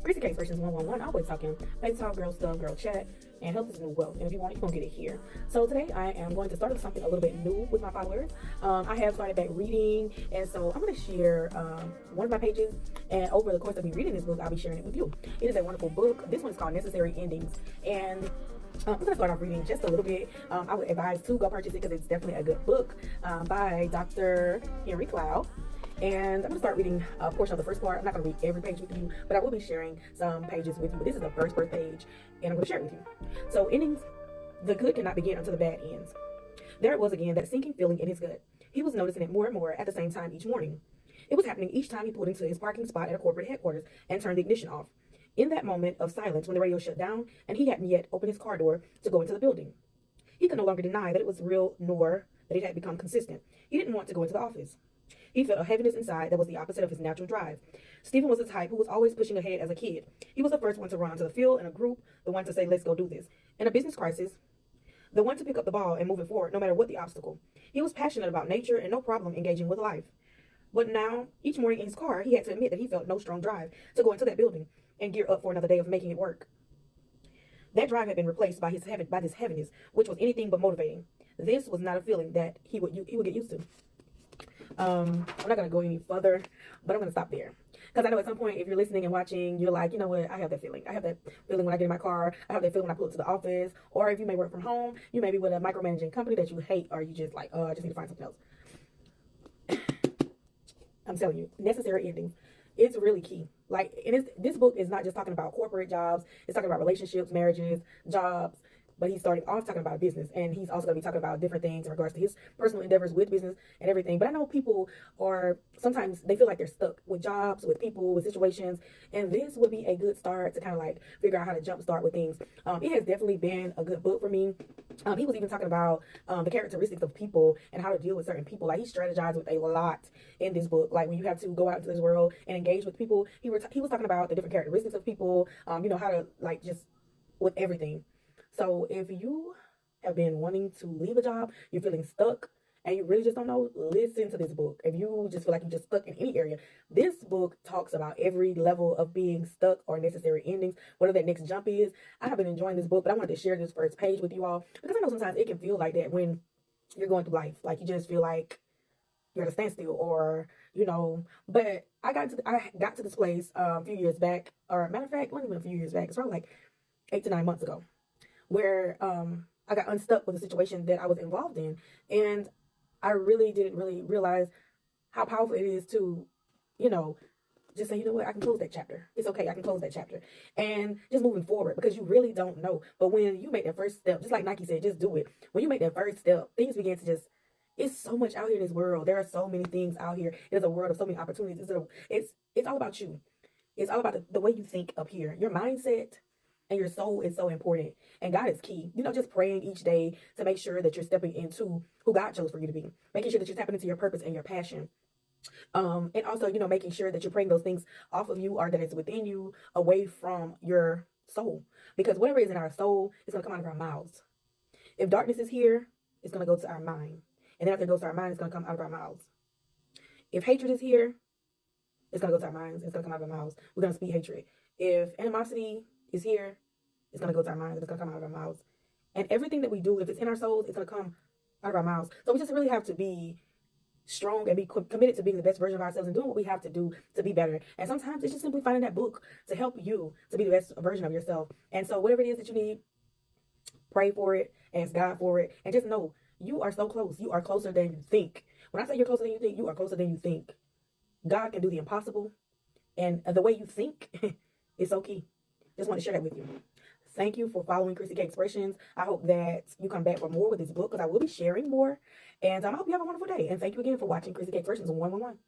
Chrissy K Expressions 111. Always talking face talk, girl stuff, girl chat, and health is new wealth. And if you want it, you're gonna get it here. So today I am going to start with something a little bit new with my followers. I have started back reading, and so I'm gonna share one of my pages. And over the course of me reading this book, I'll be sharing it with you. It is a wonderful book. This one is called Necessary Endings, and I'm going to start off reading just a little bit. I would advise to go purchase it because it's definitely a good book by Dr. Henry Cloud. And I'm going to start reading a portion of the first part. I'm not going to read every page with you, but I will be sharing some pages with you. But this is the first page, and I'm going to share it with you. So, endings: the good cannot begin until the bad ends. There it was again, that sinking feeling in his gut. He was noticing it more and more at the same time each morning. It was happening each time he pulled into his parking spot at a corporate headquarters and turned the ignition off. In that moment of silence, when the radio shut down and he hadn't yet opened his car door to go into the building, he could no longer deny that it was real nor that it had become consistent. He didn't want to go into the office. He felt a heaviness inside that was the opposite of his natural drive. Stephen was the type who was always pushing ahead as a kid. He was the first one to run to the field in a group, the one to say, let's go do this. In a business crisis, the one to pick up the ball and move it forward no matter what the obstacle. He was passionate about nature and no problem engaging with life. But now, each morning in his car, he had to admit that he felt no strong drive to go into that building and gear up for another day of making it work. That drive had been replaced by this heaviness, which was anything but motivating. This was not a feeling that he would get used to. I'm not going to go any further, but I'm going to stop there. Because I know at some point, if you're listening and watching, you're like, you know what, I have that feeling. I have that feeling when I get in my car. I have that feeling when I pull up to the office. Or if you may work from home, you may be with a micromanaging company that you hate, or you just like, oh, I just need to find something else. I'm telling you, necessary endings. It's really key. Like, and this book is not just talking about corporate jobs. It's talking about relationships, marriages, jobs. But he's starting off talking about business, and he's also going to be talking about different things in regards to his personal endeavors with business and everything. But I know people are sometimes they feel like they're stuck with jobs, with people, with situations, and this would be a good start to kind of like figure out how to jumpstart with things. It has definitely been a good book for me. He was even talking about the characteristics of people and how to deal with certain people. Like, he strategized with a lot in this book. Like, when you have to go out into this world and engage with people, he was talking about the different characteristics of people. How to like just with everything. So if you have been wanting to leave a job, you're feeling stuck, and you really just don't know, listen to this book. If you just feel like you're just stuck in any area, this book talks about every level of being stuck or necessary endings, whatever that next jump is. I have been enjoying this book, but I wanted to share this first page with you all because I know sometimes it can feel like that when you're going through life. Like, you just feel like you're at a standstill, or but I got to this place a few years back, or matter of fact, it wasn't even a few years back. It's probably like 8 to 9 months ago, where I got unstuck with a situation that I was involved in. And I really didn't really realize how powerful it is to, just say, you know what, I can close that chapter. It's okay, I can close that chapter. And just moving forward, because you really don't know. But when you make that first step, just like Nike said, just do it. When you make that first step, things begin to just, it's so much out here in this world. There are so many things out here. It's a world of so many opportunities. It's all about you. It's all about the way you think up here. Your mindset and your soul is so important. And God is key. Just praying each day to make sure that you're stepping into who God chose for you to be. Making sure that you're tapping into your purpose and your passion. And also, making sure that you're praying those things off of you, or that it's within you, away from your soul. Because whatever is in our soul is going to come out of our mouths. If darkness is here, it's going to go to our mind. And then after it goes to our mind, it's going to come out of our mouths. If hatred is here, it's going to go to our minds. It's going to come out of our mouths. We're going to speak hatred. If animosity is here, it's going to go to our minds. It's going to come out of our mouths. And everything that we do, if it's in our souls, it's going to come out of our mouths. So we just really have to be strong and be committed to being the best version of ourselves and doing what we have to do to be better. And sometimes it's just simply finding that book to help you to be the best version of yourself. And so whatever it is that you need, pray for it, ask God for it, and just know you are so close. You are closer than you think. When I say you're closer than you think, you are closer than you think. God can do the impossible. And the way you think is so key. Just want to share that with you. Thank you for following Chrissy K Expressions. I hope that you come back for more with this book, because I will be sharing more. And I hope you have a wonderful day. And thank you again for watching Chrissy K Expressions 111.